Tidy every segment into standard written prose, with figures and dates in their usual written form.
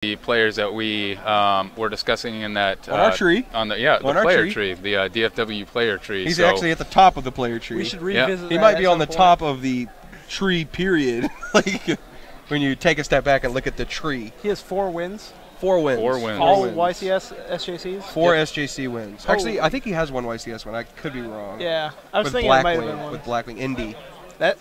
the players that we were discussing in that on our tree. On the player tree, the DFW player tree. He's actually at the top of the player tree. We should revisit. He might be on the top of the tree. Period. Like when you take a step back and look at the tree. He has 4 wins. 4 wins. All YCS SJCs. 4 SJC wins. Actually, I think he has 1 YCS win. I could be wrong. Yeah, I was with thinking it might have been 1. With Blackwing Indy. That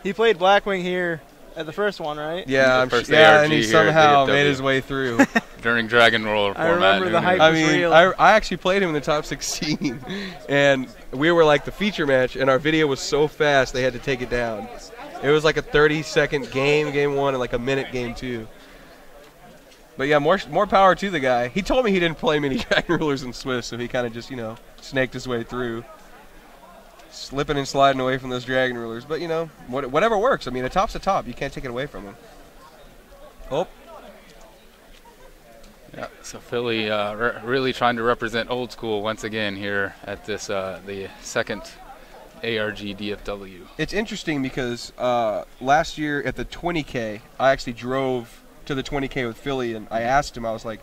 he played Blackwing here at the first one, right? Yeah, and he somehow made his way through during Dragon Roller format. I remember the hype was real. I actually played him in the top 16, and we were like the feature match, and our video was so fast they had to take it down. It was like a 30-second game 1, and like a minute game 2. But yeah, more power to the guy. He told me he didn't play many Dragon Rulers in Swiss, so he kind of just, snaked his way through. Slipping and sliding away from those Dragon Rulers. But, whatever works. I mean, the top's the top. You can't take it away from him. Oh. Yeah, so Fili really trying to represent old school once again here at this the second ARG DFW. It's interesting because last year at the 20K, I actually drove to the 20K with Fili, and I asked him, I was like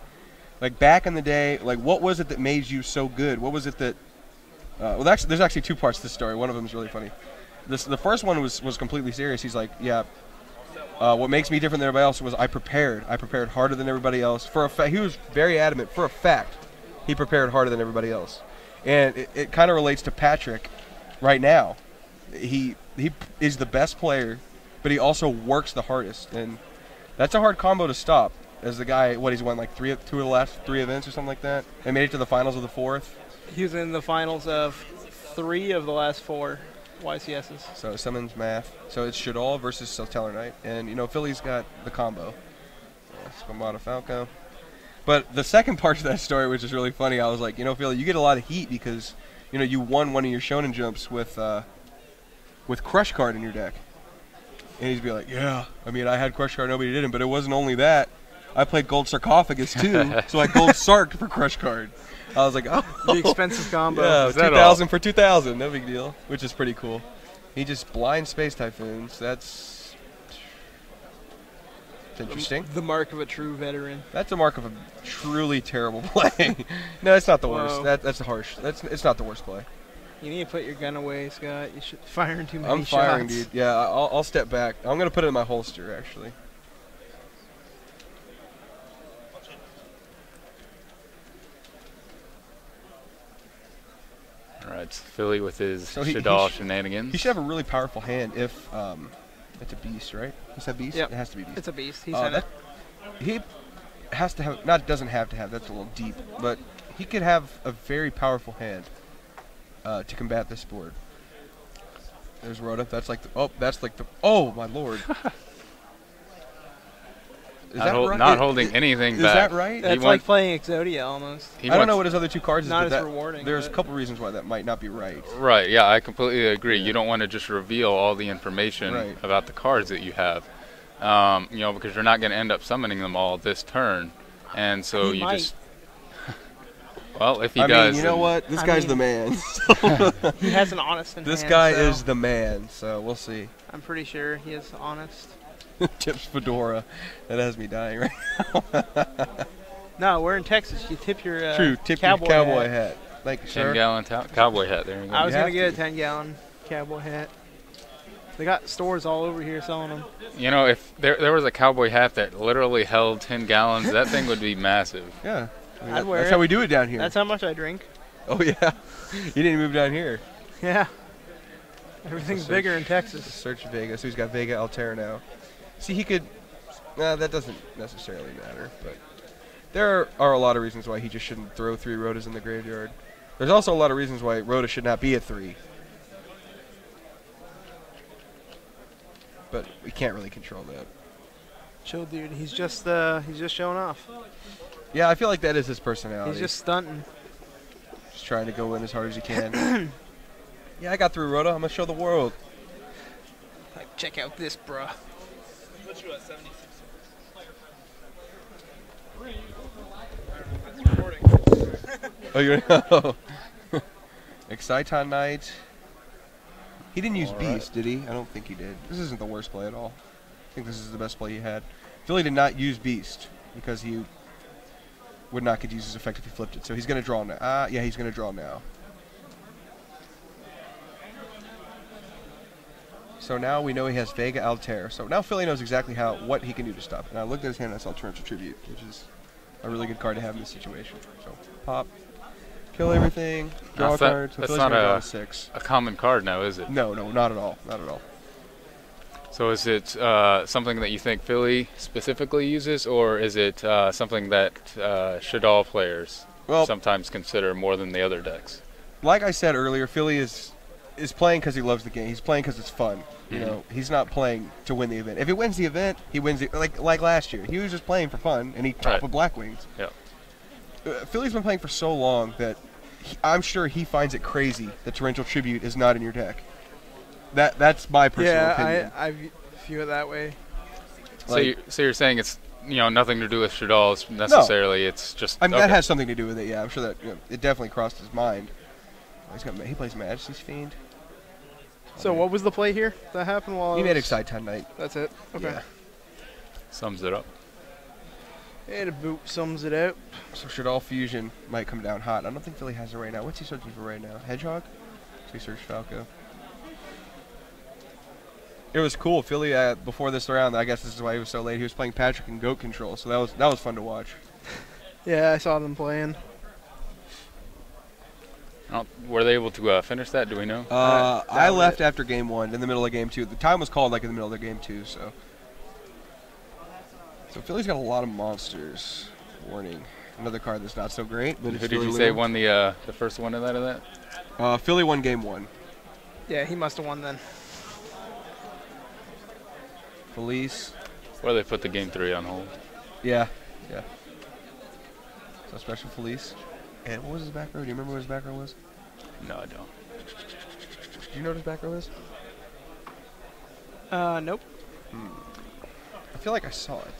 back in the day, what was it that made you so good? What was it that well, there's actually 2 parts to this story. One of them is really funny. The first one was completely serious. He's like, yeah, what makes me different than everybody else was I prepared harder than everybody else. For a fact, he was very adamant. For a fact, he prepared harder than everybody else. And it kind of relates to Patrick right now. He is the best player, but he also works the hardest. And that's a hard combo to stop. As the guy, he's won like 2 of the last 3 events or something like that, and made it to the finals of the 4th. He was in the finals of 3 of the last 4 YCSs. So Simmons math. So it's Shadal versus Stellar Knight, and Fili's got the combo. Spamata Falco. But the second part of that story, which is really funny, I was like, Fili, you get a lot of heat because you won one of your shonen jumps with Crush Card in your deck. And he'd be like, yeah, I mean, I had Crush Card, nobody didn't, but it wasn't only that. I played Gold Sarcophagus too, so I Gold Sarked for Crush Card. I was like, oh. The expensive combo. Yeah, 2,000 for 2,000, no big deal, which is pretty cool. He just blind Space Typhoons. That's interesting. The mark of a true veteran. That's a mark of a truly terrible play. No, it's not the worst. That's harsh. It's not the worst play. You need to put your gun away, Scott. You should firing too many shots. I'm firing, dude. Yeah, I'll step back. I'm going to put it in my holster, actually. All right, Fili with his Shadal shenanigans. He should have a really powerful hand if it's a beast, right? Is that beast? Yep. It has to be beast. It's a beast. He said it. He has to have, doesn't have to have, that's a little deep, but he could have a very powerful hand to combat this board. There's Rhoda. That's like oh my lord. Is that right? Not holding anything back. Is that right? That's like playing Exodia almost. I don't know what his other 2 cards is, not but as rewarding. There's a couple reasons why that might not be right. Right, yeah, I completely agree. You don't want to just reveal all the information about the cards that you have, because you're not going to end up summoning them all this turn. And so he might. Just... Well, if he does... I mean, you know what? This guy's the man. He has an honest in This hand, guy is the man, so we'll see. I'm pretty sure he is honest. Tips Fedora. That has me dying right now. No, we're in Texas. You tip your True, tip your cowboy hat. Thank you, sir. 10-gallon cowboy hat. There you go. I was going to get a 10-gallon cowboy hat. They got stores all over here selling them. If there was a cowboy hat that literally held 10 gallons, that thing would be massive. Yeah. I mean, I'd wear that's it. how we do it down here. That's how much I drink. Oh, yeah. You didn't move down here. Yeah. Everything's bigger in Texas. Search Vega. So he's got Vega Altair now. See, he could... that doesn't necessarily matter, but there are a lot of reasons why he just shouldn't throw 3 Rhodas in the graveyard. There's also a lot of reasons why Rhoda should not be a 3. But we can't really control that. Chill, dude. He's just showing off. Yeah, I feel like that is his personality. He's just stunting. Just trying to go in as hard as he can. Yeah, I got through Rhoda. I'm going to show the world. Like, check out this, bruh. Oh, you know. Exciton Knight. He didn't use Beast, did he? I don't think he did. This isn't the worst play at all. I think this is the best play he had. Fili did not use Beast. because he would not get used as effect if he flipped it. So he's going to draw now. Yeah, he's going to draw now. So now we know he has Vega Altair. So now Fili knows exactly what he can do to stop. And I looked at his hand and I saw Torrential Tribute, which is a really good card to have in this situation. So pop, kill everything, draw a card. So that's Fili's not going to draw a 6. a common card now, is it? No, not at all. Not at all. So is it something that you think Fili specifically uses, or is it something that Shadal players sometimes consider more than the other decks? Like I said earlier, Fili is playing because he loves the game. He's playing because it's fun. You know, he's not playing to win the event. If he wins the event, he wins it. Like last year, he was just playing for fun, and he topped with Blackwings. Yeah. Fili's been playing for so long that I'm sure he finds it crazy that Torrential Tribute is not in your deck. That's my personal opinion. I view it that way. So you're saying it's nothing to do with Shadal necessarily. No. It's just. I mean, that has something to do with it. Yeah, I'm sure that it definitely crossed his mind. He plays Majesty's Fiend. So what was the play here that happened while he made Excite Time Knight. That's it. Okay. Yeah. Sums it up. And a boot sums it out. So Shadal Fusion might come down hot. I don't think Fili has it right now. What's he searching for right now? Hedgehog? So he searched Falco. It was cool. Fili before this round, I guess this is why he was so late. He was playing Patrick and Goat Control, so that was fun to watch. Yeah, I saw them playing. Were they able to finish that? Do we know? I left after game 1, in the middle of game 2. The time was called like in the middle of game 2, so Fili's got a lot of monsters. Warning. Another card that's not so great. But who did you say won the first one of that? Fili won game 1. Yeah, he must have won then. Felice. Or they put the game 3 on hold. Yeah. So special Felice. And what was his back row? Do you remember what his back row was? No, I don't. Do you know what his back row is? Nope. I feel like I saw it.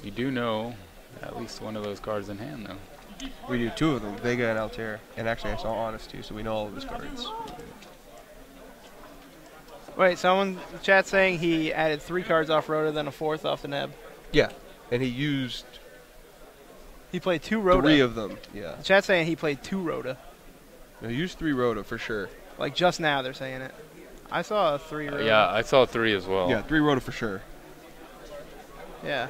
You do know at least one of those cards in hand, though. We do 2 of them, Vega and Altair. And actually I saw Honest, too, so we know all of his cards. Wait, someone in the chat saying he added 3 cards off Rhoda, then a 4th off the Neb. Yeah, and he used... He played 2 Rhoda. 3 of them, yeah. The chat's saying he played 2 Rhoda. No, he used 3 Rhoda for sure. Like just now they're saying it. I saw a 3 Rhoda. Yeah, I saw 3 as well. Yeah, 3 Rhoda for sure. Yeah.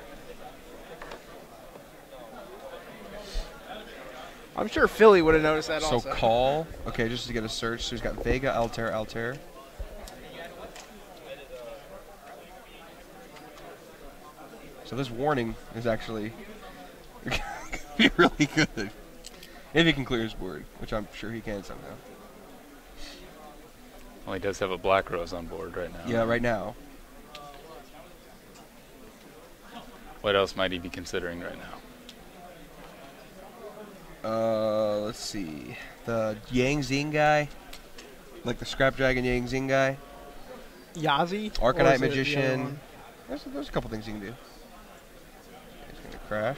I'm sure Fili would have noticed that also. So call. Okay, just to get a search. So he's got Vega, Altair. So this warning is actually be really good. If he can clear his board, which I'm sure he can somehow. Well, he does have a Black Rose on board right now. Yeah, right now. What else might he be considering right now? Let's see. The Yang Zing guy. Like the Scrap Dragon Yang Zing guy. Yazi? Arcanite Magician. There's a couple things you can do. He's going to crash.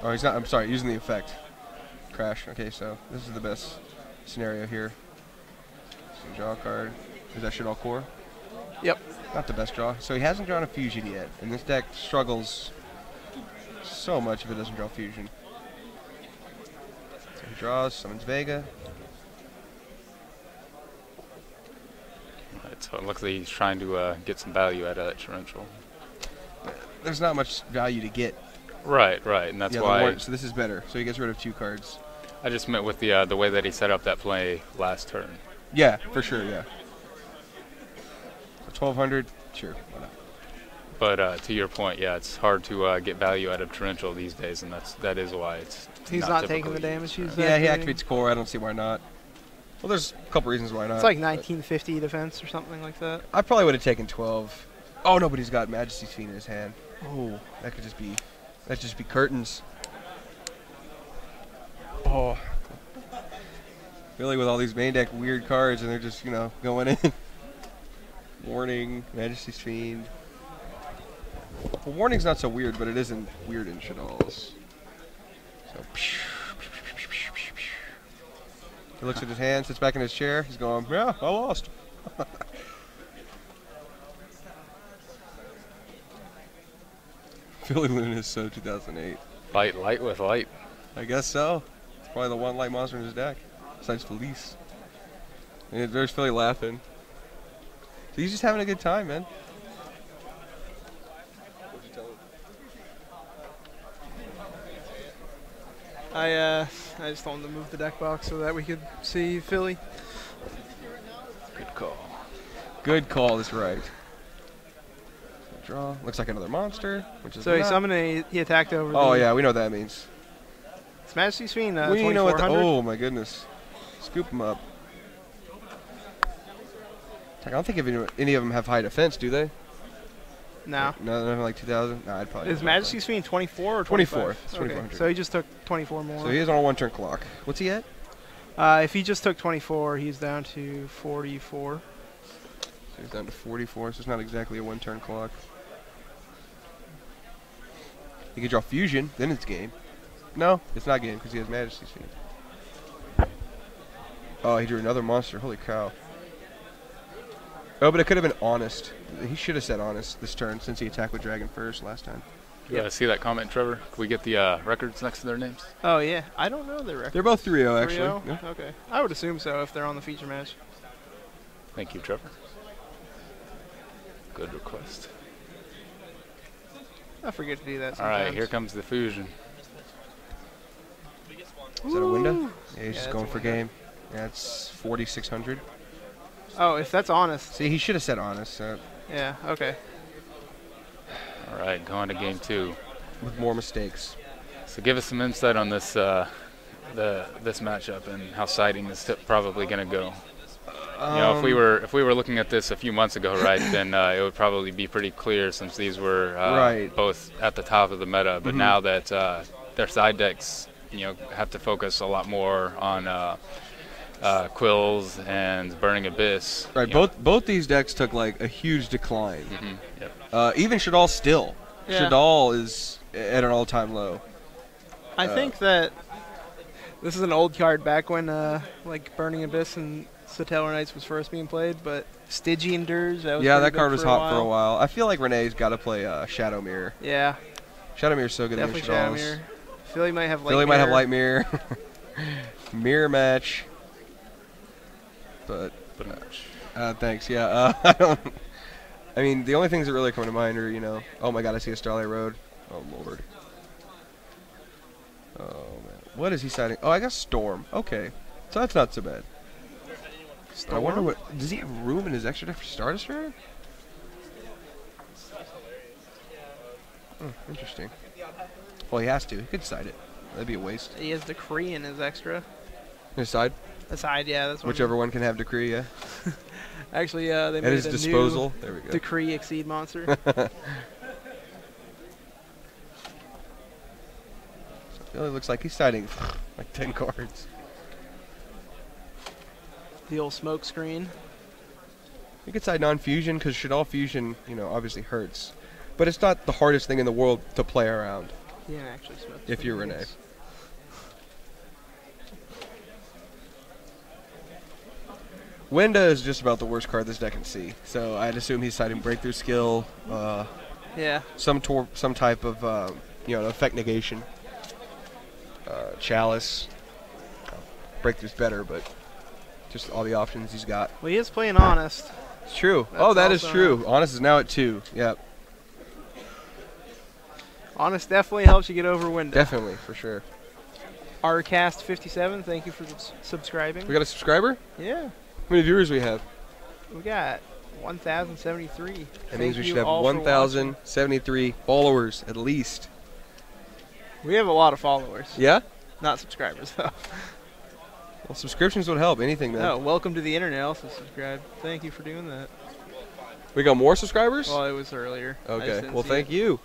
Oh, he's not. I'm sorry, using the effect. Crash. Okay, so this is the best scenario here. So draw a card. Is that shit all core? Yep. Not the best draw. So he hasn't drawn a fusion yet, and this deck struggles so much if it doesn't draw fusion. So he draws, summons Vega. Right, so it looks like he's trying to get some value out of that torrential. There's not much value to get. Right, and that's why. So this is better. So he gets rid of 2 cards. I just meant with the way that he set up that play last turn. Yeah, for sure. Yeah. So 1200, sure. Why not? But to your point, yeah, it's hard to get value out of torrential these days, and that is why it's. He's not taking the damage. He's yeah, he activates core. I don't see why not. Well, there's a couple reasons why not. It's like 1950 defense or something like that. I probably would have taken 12. Oh, nobody's got Majesty's Fiend in his hand. Oh, that could just be. That'd just be curtains. Oh. Really, with all these main deck weird cards, and they're just, going in. Warning, Majesty's Fiend. Well, Warning's not so weird, but it isn't weird in Shadal's. So He looks at his hand, sits back in his chair. He's going, yeah, I lost. Fili Luna is so 2008. Fight light with light. I guess so. It's probably the one light monster in his deck, besides Felice. And there's Fili laughing. So he's just having a good time, man. What'd you tell him? I just told him to move the deck box so that we could see Fili. Good call. Good call, that's right. Draw. Looks like another monster, which is So he not. summoned he attacked over Oh, the... yeah, we know what that means. It's Majesty's Fiend, We know what 2400. oh, my goodness. Scoop him up. I don't think any of them have high defense, do they? No. No, they're like 2,000? No, I'd probably. Is Majesty's Fiend 24 or 25? 24. It's 2400. Okay. So he just took 24 more. So he is on a one-turn clock. What's he at? If he just took 24, he's down to 44. So he's down to 44, so it's not exactly a one-turn clock. He could draw Fusion, then it's game. No, it's not game because he has Majesty's Fiend. Oh, he drew another monster. Holy cow. Oh, but it could have been Honest. He should have said Honest this turn since he attacked with Dragon first last time. Yeah, see that comment, Trevor? Can we get the records next to their names? Oh, yeah. I don't know their record. They're both 3-0, actually. 3-0? Yeah. Okay. I would assume so if they're on the feature match. Thank you, Trevor. Good request. I forget to do that All sometimes. right, here comes the fusion. Is that a window? Woo! Yeah, he's just that's going a for window. game. Yeah, it's 4,600. Oh, if that's honest. See, he should have said Honest Yeah, okay. All right, going to game 2. with more mistakes. So give us some insight on this this matchup and how siding is probably going to go. You know, if we were looking at this a few months ago, right, then it would probably be pretty clear since these were Right. both at the top of the meta. But Mhm. now that their side decks, you know, have to focus a lot more on Quills and Burning Abyss. Right, you know. both these decks took like a huge decline. Mhm, yep. Even Shadal still. Yeah. Shadal is at an all-time low. I think that this is an old card back when like Burning Abyss and Satellar Knights was first being played, but Stygian Dirge, that was Yeah, pretty that card big was hot for a while. I feel like Rene's got to play Shadow Mirror. Yeah, Shadow Mirror's so good definitely against Shadow Shadal's. Mirror. Fili might have Light Fili might have Mirror. Light Mirror. Mirror match. But thanks. Yeah, I don't. I mean, the only things that really come to mind are, you know, oh my God, I see a Starlight Road. Oh Lord. Oh man, what is he citing? Oh, I got Storm. Okay, so that's not so bad. I wonder what does he have room in his extra deck for Star Destroyer? Oh, interesting. Well, he has to. He could side it. That'd be a waste. He has Decree in his extra. His side, Aside, yeah, that's one. whichever one can have Decree. Yeah. Actually, they At made his a disposal. new There we go. Decree Exceed monster. It really looks like he's siding like 10 cards. The old smoke screen. You could side non-fusion because Shadal fusion, you know, obviously hurts, but it's not the hardest thing in the world to play around. Yeah, actually smoke. If you're screens. Rene. Wenda is just about the worst card this deck can see, so I'd assume he's siding Breakthrough Skill, Yeah. some type of you know, effect negation, Chalice. Breakthrough's better, but just all the options he's got. Well, he is playing Honest. It's true. That's Oh, that is also true. Honest is now at 2. Yep, Honest definitely helps you get over Window. definitely, for sure. ARGCS 57, thank you for subscribing. We got a subscriber? Yeah, How many viewers we have? we got 1,073. That means we Thank should you have all for watching. 1,073 followers at least. We have a lot of followers. Yeah? Not subscribers, though. Well, subscriptions would help. Anything, man. No, welcome to the internet. Also subscribe. Thank you for doing that. We got more subscribers? Well, it was earlier. I just Okay. didn't Well, see thank it. you.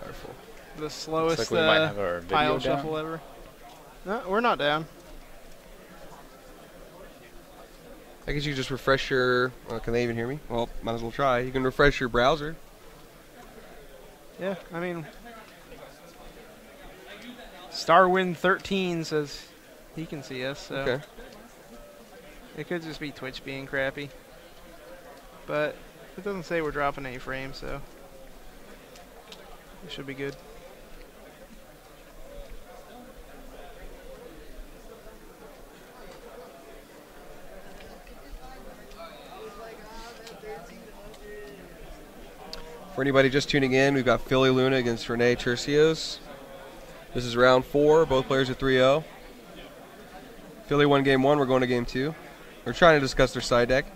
Powerful. The slowest Looks like we might have our video pile down. shuffle ever. No, we're not down. I guess you just refresh your... Well, can they even hear me? Well, might as well try. You can refresh your browser. Yeah, I mean, Starwin13 says he can see us. So Okay. it could just be Twitch being crappy. But it doesn't say we're dropping any frames, so it should be good. For anybody just tuning in, we've got Fili Luna against Rene Turcios. This is round 4. Both players are 3-0. Fili won game 1. We're going to game 2. We're trying to discuss their side deck.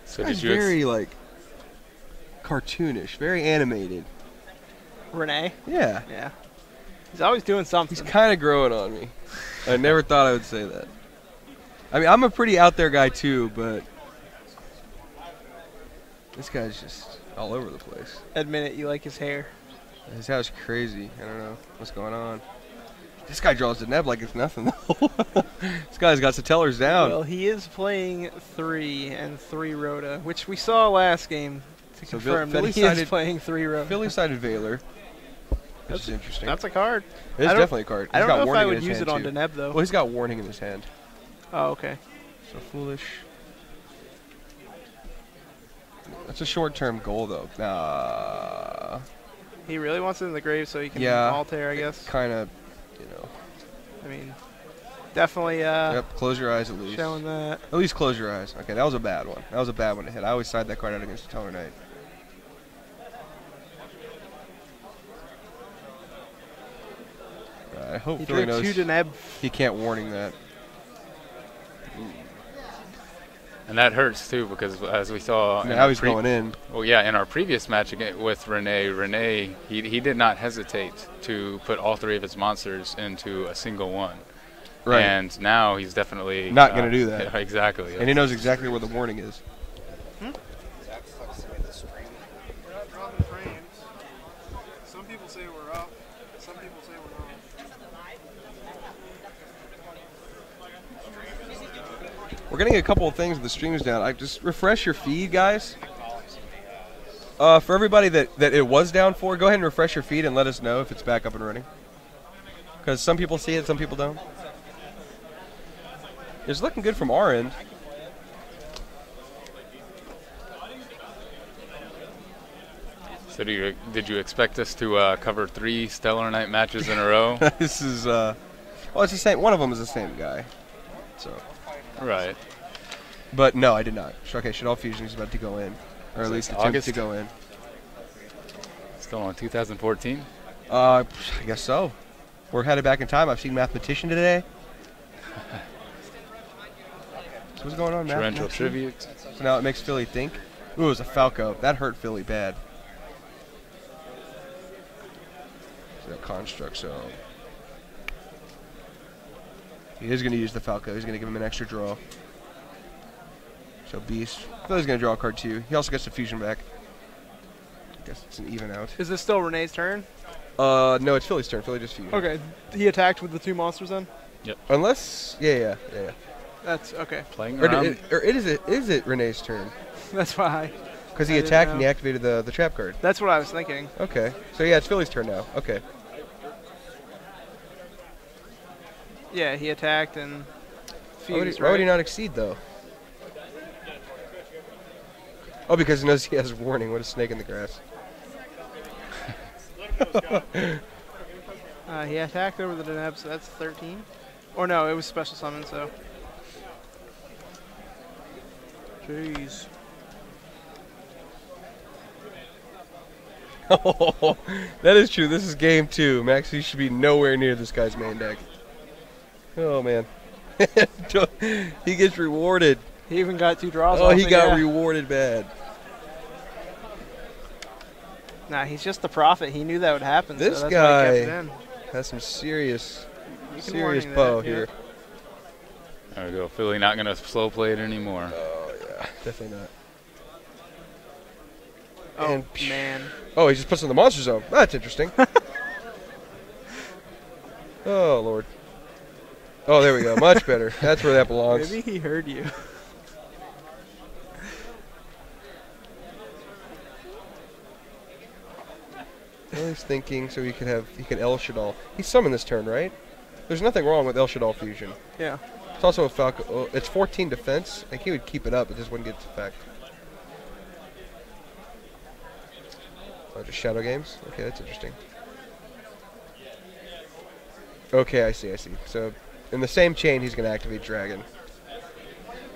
So It's did you? very like cartoonish, very animated. Rene? Yeah, Yeah. He's always doing something. he's kind of growing on me. I never thought I would say that. I mean, I'm a pretty out there guy too, but this guy's just all over the place. Admit it, you like his hair. His hair's crazy. I don't know what's going on. This guy draws the neb like it's nothing, though. This guy's got Satellar's down. Well, he is playing 3 and 3 Rhoda, which we saw last game to So confirm that Fili he is sided- playing 3 Rhoda. Philly sided Valor, which is interesting. That's a card. It is I don't- definitely a card. I He's don't got know if warning I in would his use hand, it on too. Deneb, though. Well, he's got warning in his hand. Oh, okay. So foolish. That's a short-term goal, though. He really wants it in the grave so he can Yeah. alter, I guess. Kind of, you know. I mean, definitely Yep, close your eyes at least. showing that. At least close your eyes. Okay, that was a bad one. That was a bad one to hit. I always side that card out against the Teller Knight. I hope He Philly drew knows 2 Deneb. he can't warning that. And that hurts too, because as we saw, in Now our he's going in. Well, yeah, in our previous match with Rene, he did not hesitate to put all 3 of his monsters into a single one. Right. And now he's definitely Not gonna do that. Yeah, exactly. And he knows exactly where the warning is. We're not dropping frames. Some people say we're up. Some people say we're not. We're getting a couple of things with the streams down. I just refresh your feed, guys. For everybody that it was down for, go ahead and refresh your feed and let us know if it's back up and running. Because some people see it, some people don't. It's looking good from our end. So did you expect us to cover 3 Stellar Night matches in a row? This is well, it's the same. One of them is the same guy. So, Right. but no, I did not. Okay, Shadal Fusion is about to go in, or at least attempt August? to go in. Still on 2014. I guess so. We're headed back in time. I've seen Mathematician today. So what's going on, Torrential Mathematician? Tribute. So now it makes Philly think. Ooh, it was a Falco. That hurt Philly bad. So that construct zone. He is going to use the Falco. He's going to give him an extra draw. So Beast. Philly's going to draw a card too. He also gets the fusion back. I guess it's an even out. Is this still Renee's turn? No, it's Philly's turn. Philly just fusion. Okay. He attacked with the 2 monsters then? Unless, yeah. That's okay. Playing Or, around. is it Renee's turn? That's why. Because he I didn't attacked and know. he activated the trap card. That's what I was thinking. Okay. So yeah, it's Philly's turn now. Okay. Yeah, he attacked and Why would, fused, why would he right? not exceed though? Oh, because he knows he has warning. What a snake in the grass. He attacked over the Deneb, so that's 13. Or no, it was special summon, so. Jeez. That is true. This is game 2. Max, you should be nowhere near this guy's main deck. Oh man. He gets rewarded. He even got 2 draws. Oh, off he it, got yeah. rewarded bad. Nah, he's just the prophet. He knew that would happen. This so that's why he kept guy it in. Has some serious You can serious warning bow that, yeah. here. There we go. Philly not going to slow play it anymore. Oh yeah, definitely not. Oh, And- man. Oh, he just puts in the monster zone. That's interesting. Oh lord. Oh, there we go. Much better. That's where that belongs. Maybe he heard you. Philly's thinking so he can El Shaddai. He's summoned this turn, right? There's nothing wrong with El Shaddai fusion. Yeah. It's also a Falco. Oh, it's 14 defense. Like he would keep it up, it just wouldn't get its effect. Oh, just Shadow Games? Okay, that's interesting. Okay, I see. So, in the same chain, he's going to activate Dragon.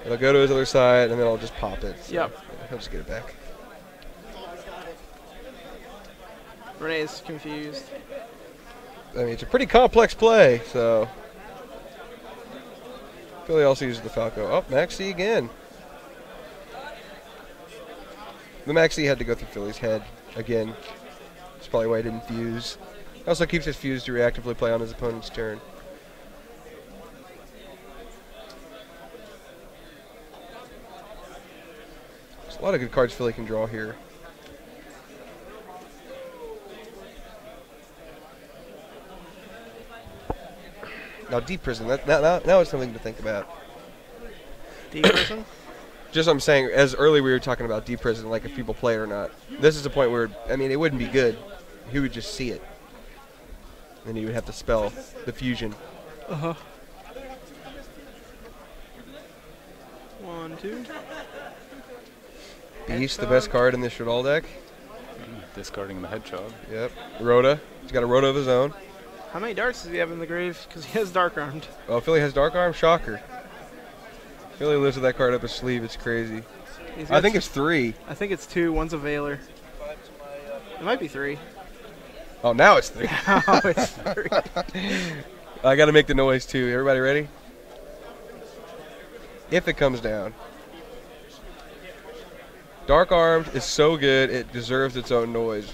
It'll go to his other side, and then I'll just pop it. So, Yep. Yeah, he'll just get it back. Rene's confused. I mean, it's a pretty complex play, so... Philly also uses the Falco. Oh, Maxi again. The Maxi had to go through Philly's head again. That's probably why he didn't fuse. Also keeps his fuse to reactively play on his opponent's turn. There's a lot of good cards Philly can draw here. Now, Deep Prison, now it's something to think about. Deep Prison? Just I'm saying, as early we were talking about Deep Prison, like if people play it or not. This is a point where, I mean, it wouldn't be good. He would just see it. And he would have to spell the fusion. Uh-huh. 1, 2. Beast, the best card in this Shadal deck. Discarding the Hedgehog. Yep. Rhoda. He's got a Rhoda of his own. How many darks does he have in the grave? Because he has Dark Armed. Oh, Philly has Dark Arm? Shocker. Philly lives with that card up his sleeve. It's crazy. I think it's 3. I think it's 2. One's a Veiler. It might be 3. Oh, now it's 3. Oh, it's 3. I got to make the noise, too. Everybody ready? If it comes down. Dark Armed is so good, it deserves its own noise.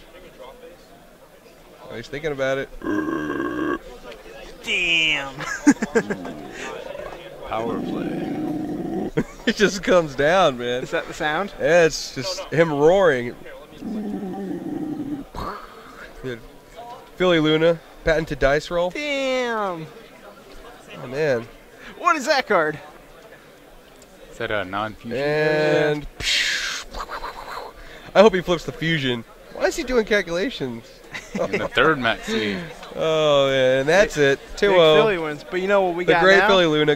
Oh, he's thinking about it. Damn. Power play. It just comes down, man. Is that the sound? Yeah, it's just him roaring. Good. Philly Luna, patented dice roll. Damn. Oh, man. What is that card? Is that a non-fusion? And I hope he flips the fusion. Why is he doing calculations? In the third Maxi. Oh, man, and that's it. 2-0. Big Philly wins. But you know what we The got great now? Philly Luna